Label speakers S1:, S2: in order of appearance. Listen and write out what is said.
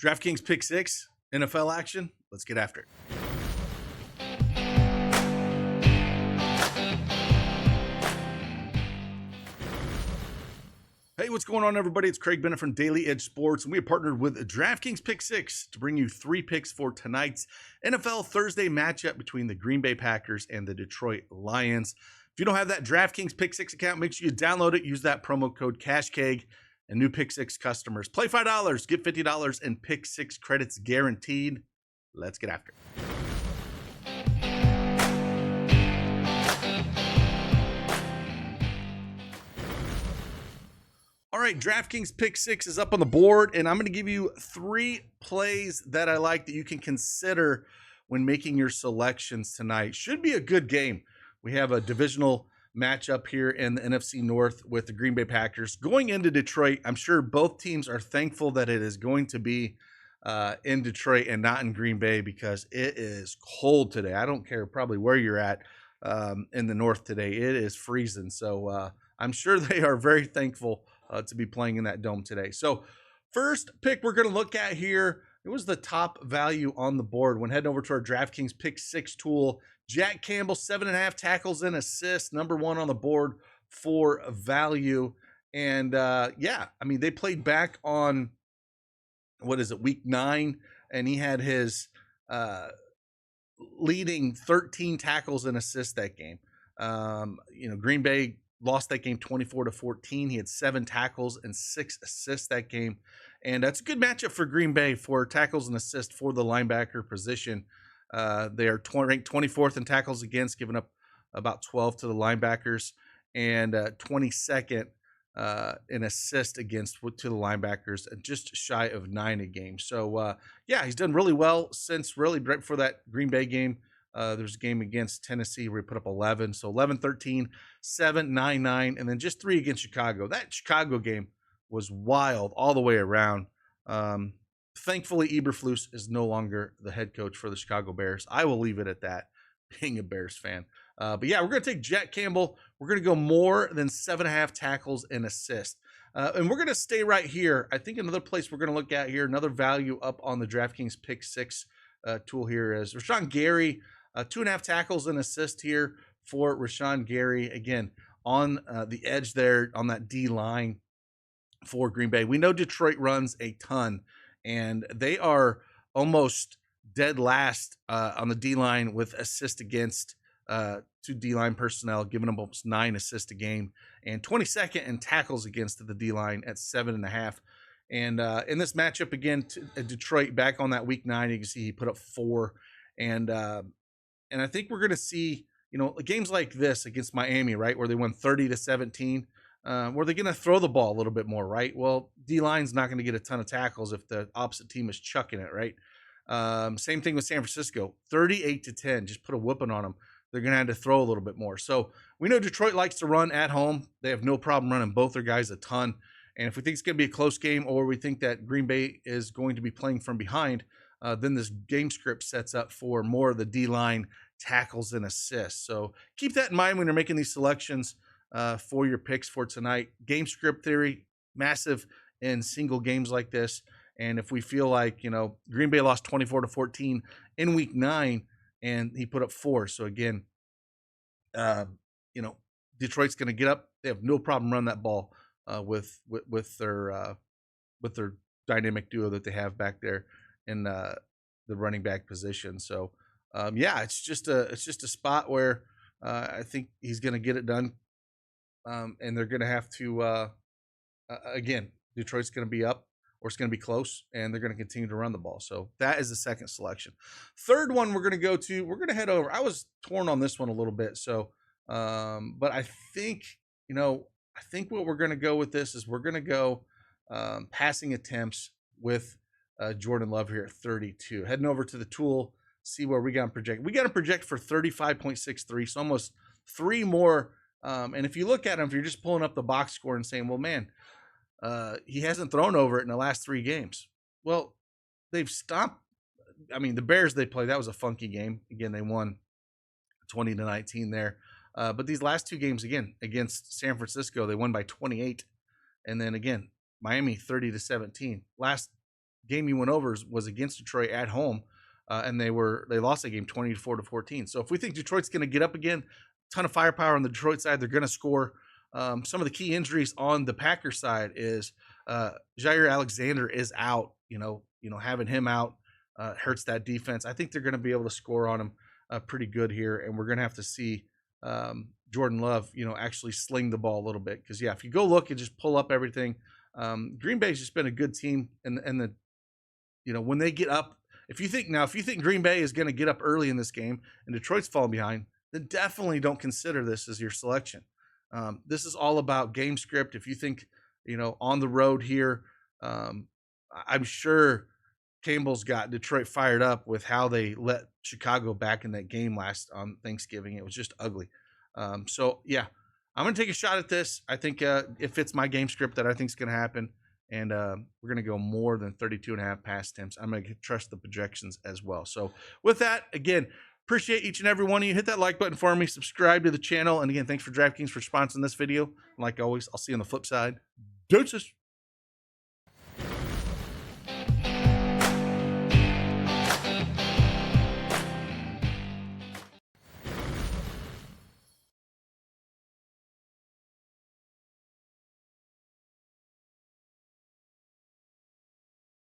S1: DraftKings Pick 6, NFL action. Let's get after it. Hey, what's going on, everybody? It's Craig Bennett from Daily Edge Sports, and we have partnered with DraftKings Pick 6 to bring you 3 picks for tonight's NFL Thursday matchup between the Green Bay Packers and the Detroit Lions. If you don't have that DraftKings Pick 6 account, make sure you download it. Use that promo code CashKeg, and new Pick 6 customers play $5, get $50 in Pick 6 credits guaranteed. Let's get after it. All right, DraftKings Pick 6 is up on the board, and I'm going to give you 3 plays that I like that you can consider when making your selections tonight. Should be a good game. We have a divisional matchup here in the NFC North with the Green Bay Packers. Going into Detroit, I'm sure both teams are thankful that it is going to be in Detroit and not in Green Bay because it is cold today. I don't care probably where you're at in the North today. It is freezing, so I'm sure they are very thankful to be playing in that dome today. So first pick we're going to look at here, it was the top value on the board when heading over to our DraftKings Pick 6 tool. Jack Campbell, 7.5 tackles and assists, number 1 on the board for value. And yeah, I mean, they played back on, week 9, and he had his leading 13 tackles and assists that game. Green Bay lost that game 24-14. He had 7 tackles and 6 assists that game. And that's a good matchup for Green Bay for tackles and assists for the linebacker position. They are ranked 24th in tackles against, giving up about 12 to the linebackers, and 22nd in assist against to the linebackers, just shy of 9 a game. So, yeah, he's done really well since really right before that Green Bay game. There's a game against Tennessee where he put up 11. So 11-13, 7-9-9, and then just 3 against Chicago. That Chicago game was wild all the way around. Thankfully, Eberflus is no longer the head coach for the Chicago Bears. I will leave it at that, being a Bears fan. But yeah, we're going to take Jack Campbell. We're going to go more than 7.5 tackles and assists. And we're going to stay right here. I think another place we're going to look at here, another value up on the DraftKings Pick 6 tool here is Rashan Gary. 2.5 tackles and assist here for Rashan Gary. Again, on the edge there on that D line for Green Bay. We know Detroit runs a ton, and they are almost dead last on the D line with assist against to D line personnel, giving them almost 9 assists a game, and 22nd in tackles against the D line at 7.5. And in this matchup again, Detroit back on that week 9, you can see he put up 4. And I think we're going to see, games like this against Miami, right, where they won 30-17, where they're going to throw the ball a little bit more, right? Well, D-line's not going to get a ton of tackles if the opposite team is chucking it, right? Same thing with San Francisco, 38-10, just put a whooping on them. They're going to have to throw a little bit more. So we know Detroit likes to run at home. They have no problem running both their guys a ton. And if we think it's going to be a close game, or we think that Green Bay is going to be playing from behind, then this game script sets up for more of the D-line tackles and assists. So keep that in mind when you're making these selections for your picks for tonight. Game script theory, massive in single games like this. And if we feel like, Green Bay lost 24-14 in week 9 and he put up 4. So again, Detroit's going to get up. They have no problem running that ball with their dynamic duo that they have back there in the running back position. So yeah, it's just a spot where I think he's going to get it done, and they're going to have to again, Detroit's going to be up, or it's going to be close, and they're going to continue to run the ball. So that is the second selection. Third one we're going to head over. I was torn on this one a little bit, so but I think what we're going to go with this is we're going to go passing attempts with Jordan Love here at 32. Heading over to the tool, see where we got him project. We got him project for 35.63, so almost 3 more. And if you look at him, if you're just pulling up the box score and saying, well, man, he hasn't thrown over it in the last 3 games. Well, they've stopped. I mean, the Bears they played, that was a funky game. Again, they won 20-19 there. But these last 2 games, again, against San Francisco, they won by 28. And then again, Miami 30-17. Last game you went over was against Detroit at home, and they lost that game 24-14. So if we think Detroit's going to get up again, ton of firepower on the Detroit side, they're going to score. Some of the key injuries on the Packers side is Jair Alexander is out. Having him out hurts that defense. I think they're going to be able to score on him pretty good here, and we're going to have to see Jordan Love, actually sling the ball a little bit. Because, if you go look and just pull up everything, Green Bay's just been a good team. And when they get up, if you think Green Bay is going to get up early in this game and Detroit's falling behind, then definitely don't consider this as your selection. This is all about game script. If you think, on the road here, I'm sure Campbell's got Detroit fired up with how they let Chicago back in that game last on Thanksgiving. It was just ugly. I'm going to take a shot at this. I think it fits my game script that I think is going to happen. And we're going to go more than 32.5 pass attempts. I'm going to trust the projections as well. So with that, again, appreciate each and every one of you. Hit that like button for me. Subscribe to the channel. And again, thanks for DraftKings for sponsoring this video. Like always, I'll see you on the flip side. Deuces.